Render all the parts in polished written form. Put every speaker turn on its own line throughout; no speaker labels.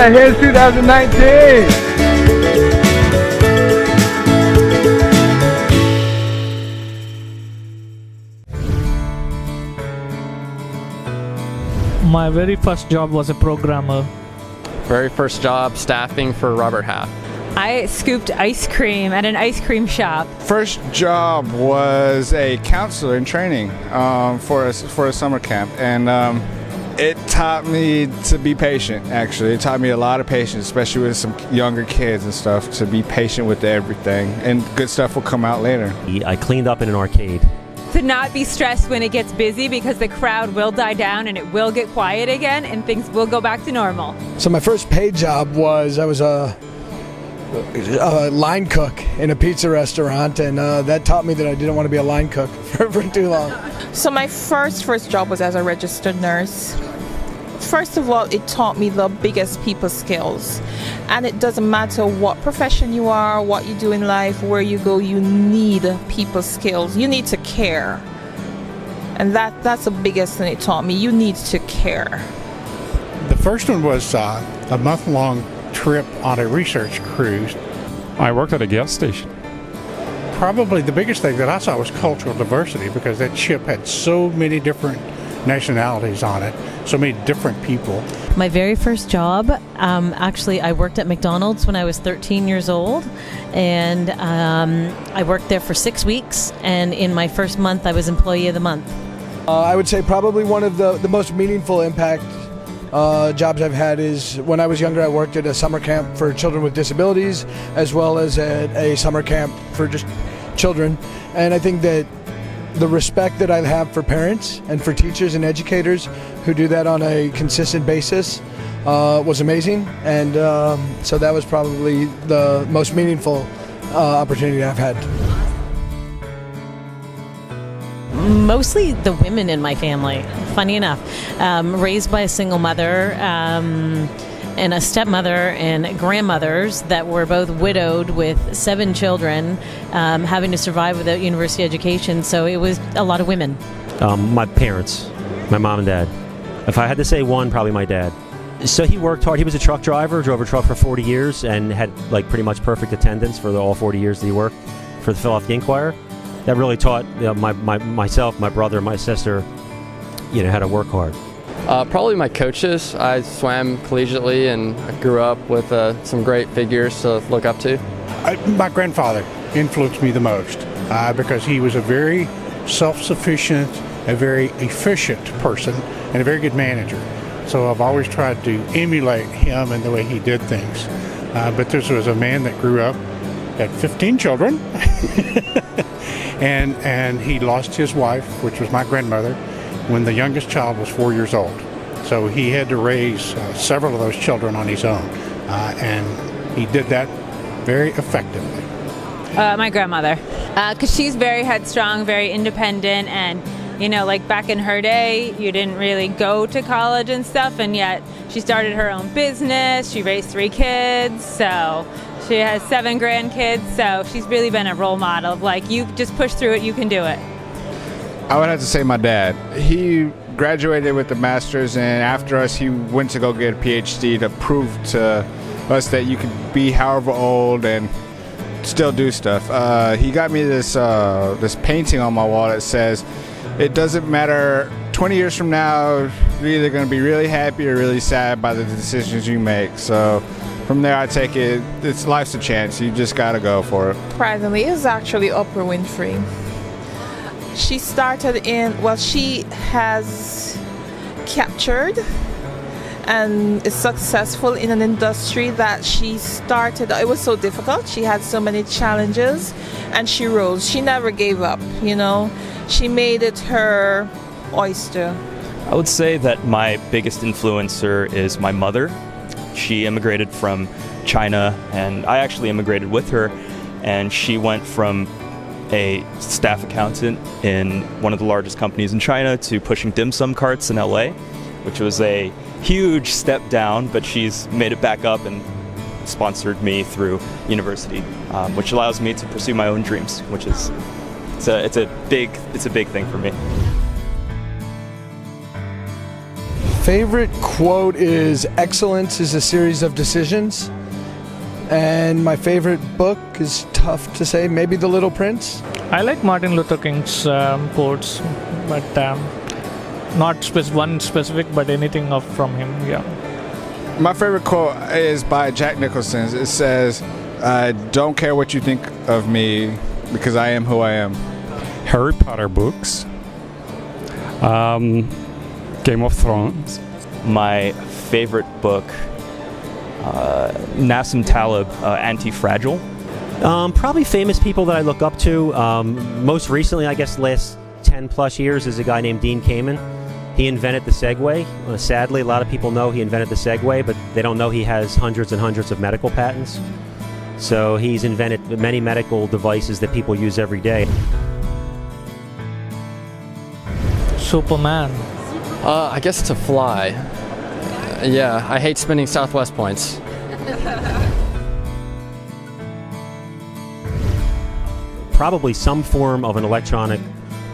at HIMSS 2019.
My very first job was a programmer.
Very first job, staffing for Robert Half.
I scooped ice cream at an ice cream shop.
First job was a counselor in training for a summer camp, and it taught me to be patient. Actually, it taught me a lot of patience, especially with some younger kids and stuff. To be patient with everything, and good stuff will come out later.
I cleaned up in an arcade.
To not be stressed when it gets busy, because the crowd will die down and it will get quiet again and things will go back to normal.
So my first paid job was I was a line cook in a pizza restaurant, and that taught me that I didn't want to be a line cook for too long.
So my first job was as a registered nurse. First of all, it taught me the biggest people skills. And it doesn't matter what profession you are, what you do in life, where you go, you need people skills. You need to care. And that's the biggest thing it taught me. You need to care.
The first one was a month-long trip on a research cruise.
I worked at a gas station.
Probably the biggest thing that I saw was cultural diversity, because that ship had so many different nationalities on it, so many different people.
My very first job, actually I worked at McDonald's when I was 13 years old, and I worked there for 6 weeks, and in my first month I was Employee of the Month.
I would say probably one of the most meaningful impact jobs I've had is when I was younger. I worked at a summer camp for children with disabilities, as well as at a summer camp for just children, and I think that the respect that I have for parents and for teachers and educators who do that on a consistent basis was amazing, and so that was probably the most meaningful opportunity I've had.
Mostly the women in my family, funny enough. Raised by a single mother and a stepmother and grandmothers that were both widowed with 7 children, having to survive without university education, so it was a lot of women.
My parents, my mom and dad. If I had to say one, probably my dad. So he worked hard. He was a truck driver, drove a truck for 40 years, and had like pretty much perfect attendance for all 40 years that he worked for the Philadelphia Inquirer. That really taught myself, my brother, my sister, how to work hard.
Probably my coaches. I swam collegiately and I grew up with some great figures to look up to.
My grandfather influenced me the most because he was a very self-sufficient, a very efficient person, and a very good manager. So I've always tried to emulate him and the way he did things. But this was a man that grew up, had 15 children, and he lost his wife, which was my grandmother, when the youngest child was 4 years old. So he had to raise several of those children on his own, and he did that very effectively.
My grandmother, because she's very headstrong, very independent, and like back in her day, you didn't really go to college and stuff, and yet she started her own business. She raised 3 kids, so she has 7 grandkids, so she's really been a role model of like, you just push through it, you can do it.
I would have to say my dad. He graduated with a master's, and after us he went to go get a PhD to prove to us that you could be however old and still do stuff. He got me this painting on my wall that says, it doesn't matter, 20 years from now you're either going to be really happy or really sad by the decisions you make. So from there I take it, life's a chance, you just got to go for it.
Surprisingly, it was actually Oprah Winfrey. She started she has captured and is successful in an industry that she started. It was so difficult. She had so many challenges, and she rose. She never gave up, She made it her oyster.
I would say that my biggest influencer is my mother. She immigrated from China, and I actually immigrated with her, and she went from a staff accountant in one of the largest companies in China to pushing dim sum carts in LA, which was a huge step down, but she's made it back up and sponsored me through university, which allows me to pursue my own dreams, which is it's a big thing for me.
Favorite quote is "Excellence is a series of decisions." And my favorite book is tough to say, maybe The Little Prince.
I like Martin Luther King's quotes, but not one specific, but anything from him. Yeah.
My favorite quote is by Jack Nicholson. It says, "I don't care what you think of me because I am who I am."
Harry Potter books. Game of Thrones.
My favorite book, Nassim Taleb, Anti-Fragile.
Probably famous people that I look up to. Most recently, I guess, last 10 plus years, is a guy named Dean Kamen. He invented the Segway. Sadly, a lot of people know he invented the Segway, but they don't know he has hundreds and hundreds of medical patents. So he's invented many medical devices that people use every day.
Superman.
I guess to fly. Yeah, I hate spending Southwest points.
Probably some form of an electronic,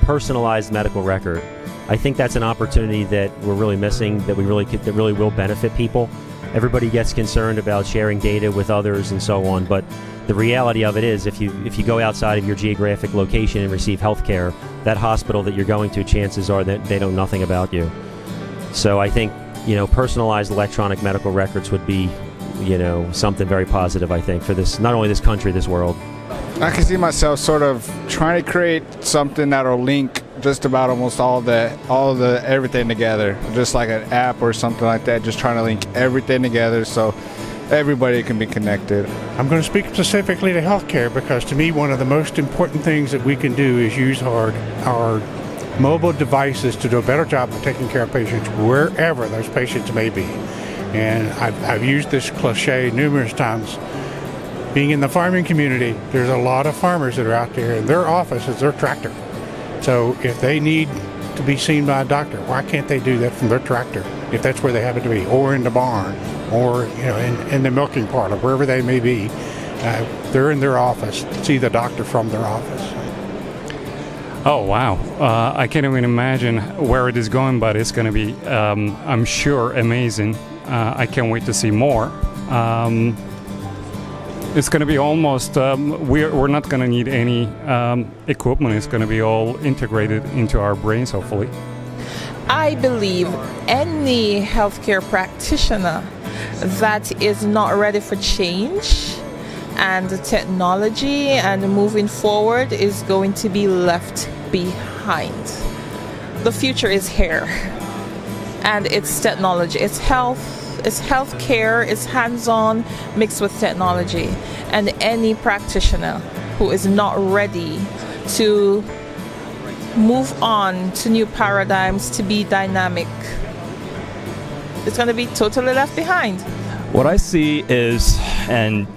personalized medical record. I think that's an opportunity that we're really missing, that really will benefit people. Everybody gets concerned about sharing data with others and so on, but the reality of it is, if you go outside of your geographic location and receive health care, that hospital that you're going to, chances are that they know nothing about you. So I think, personalized electronic medical records would be, something very positive, I think, for this, not only this country, this world.
I can see myself sort of trying to create something that'll link just about almost all the everything together, just like an app or something like that, just trying to link everything together so everybody can be connected.
I'm going to speak specifically to healthcare because to me one of the most important things that we can do is use our mobile devices to do a better job of taking care of patients wherever those patients may be. And I've used this cliche numerous times. Being in the farming community, there's a lot of farmers that are out there, and their office is their tractor. So if they need to be seen by a doctor, why can't they do that from their tractor, if that's where they happen to be, or in the barn, or in the milking parlor, wherever they may be. They're in their office, see the doctor from their office.
Oh, wow. I can't even imagine where it is going, but it's going to be, I'm sure, amazing. I can't wait to see more. It's going to be almost, we're not going to need any equipment. It's going to be all integrated into our brains, hopefully.
I believe any healthcare practitioner that is not ready for change and technology and moving forward is going to be left behind. The future is here, and it's technology, it's health. It's healthcare, it's hands-on mixed with technology. And any practitioner who is not ready to move on to new paradigms, to be dynamic, is going to be totally left behind.
What I see is, and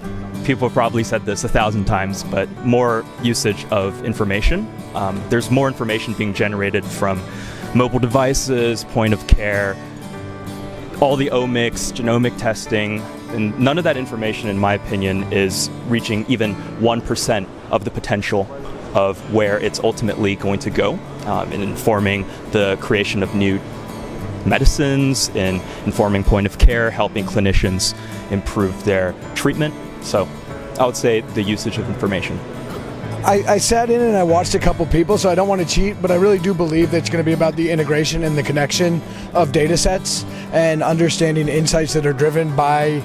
people have probably said this 1,000 times, but more usage of information. There's more information being generated from mobile devices, point of care, all the omics, genomic testing, and none of that information, in my opinion, is reaching even 1% of the potential of where it's ultimately going to go in informing the creation of new medicines, in informing point of care, helping clinicians improve their treatment. So I would say the usage of information.
I sat in and I watched a couple people, so I don't want to cheat, but I really do believe that it's going to be about the integration and the connection of data sets and understanding insights that are driven by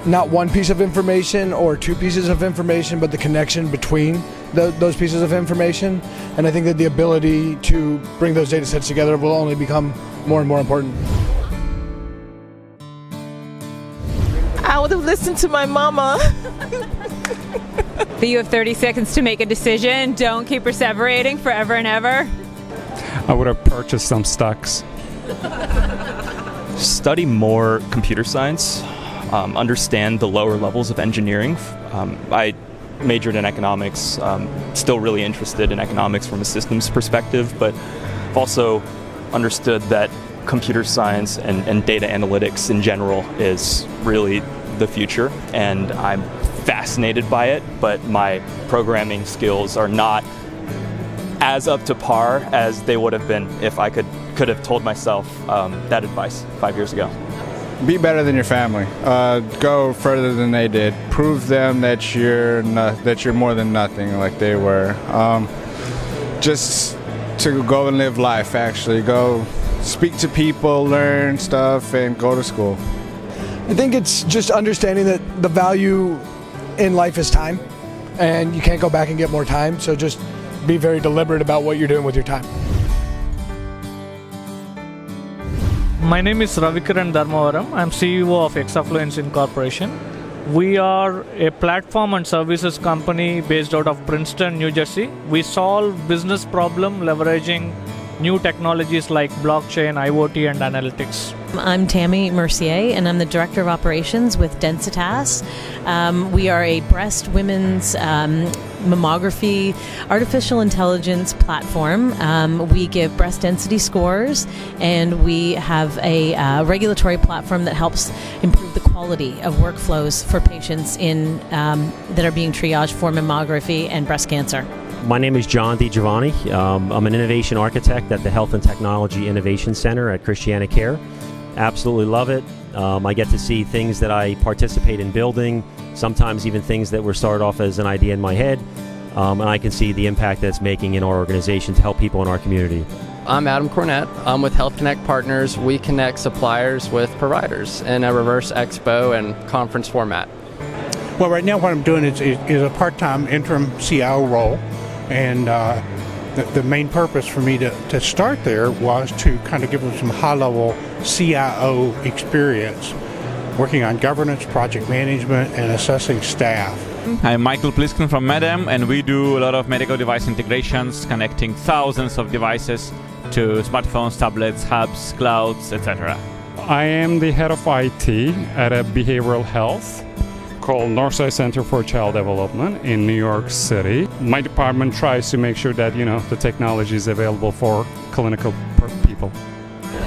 not one piece of information or two pieces of information, but the connection between those pieces of information. And I think that the ability to bring those data sets together will only become more and more important.
I would have listened to my mama.
But you have 30 seconds to make a decision. Don't keep perseverating forever and ever.
I would have purchased some stocks.
Study more computer science, understand the lower levels of engineering. I majored in economics, still really interested in economics from a systems perspective, but I've also understood that computer science and data analytics in general is really the future, and I'm fascinated by it, but my programming skills are not as up to par as they would have been if I could could have told myself that advice 5 years ago.
Be better than your family. Go further than they did. Prove them that you're more than nothing like they were. Just to go and live life. Actually, go speak to people, learn stuff, and go to school.
I think it's just understanding that the value in life is time, and you can't go back and get more time. So just be very deliberate about what you're doing with your time.
My name is Ravikaran Dharmavaram. I'm CEO of Exafluence Incorporation. We are a platform and services company based out of Princeton, New Jersey. We solve business problems leveraging new technologies like blockchain, IoT, and analytics.
I'm Tammy Mercier, and I'm the Director of Operations with Densitas. We are a breast women's mammography artificial intelligence platform. We give breast density scores, and we have a regulatory platform that helps improve the quality of workflows for patients that are being triaged for mammography and breast cancer.
My name is John DiGiovanni. I'm an innovation architect at the Health and Technology Innovation Center at Christiana Care. Absolutely love it. I get to see things that I participate in building, sometimes even things that were started off as an idea in my head, and I can see the impact that it's making in our organization to help people in our community.
I'm Adam Cornett. I'm with Health Connect Partners. We connect suppliers with providers in a reverse expo and conference format.
Well, right now what I'm doing is a part-time interim CIO role. And the main purpose for me to start there was to kind of give them some high-level CIO experience, working on governance, project management, and assessing staff.
I'm Michael Pliskin from Medem, and we do a lot of medical device integrations, connecting thousands of devices to smartphones, tablets, hubs, clouds, etc.
I am the head of IT at a behavioral health called Northside Center for Child Development in New York City. My department tries to make sure that the technology is available for clinical people.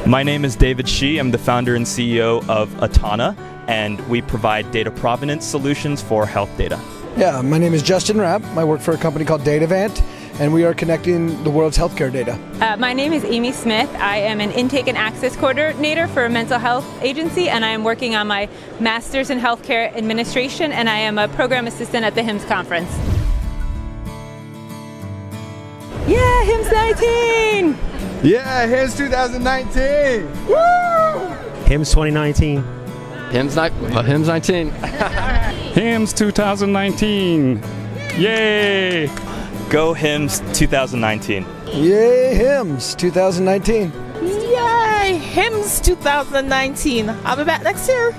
My name is David Shee. I'm the founder and CEO of Atana, and we provide data provenance solutions for health data.
Yeah, my name is Justin Rapp. I work for a company called Datavant, and we are connecting the world's healthcare data.
My name is Amy Smith. I am an intake and access coordinator for a mental health agency, and I am working on my Master's in Healthcare Administration, and I am a program assistant at the HIMSS conference. Yeah, HIMSS19!
Yeah, here's 2019. Woo!
HIMSS 2019.
HIMSS19.
HIMSS 2019. Yay!
Go HIMSS 2019.
Yay, HIMSS 2019.
Yay! HIMSS 2019. I'll be back next year.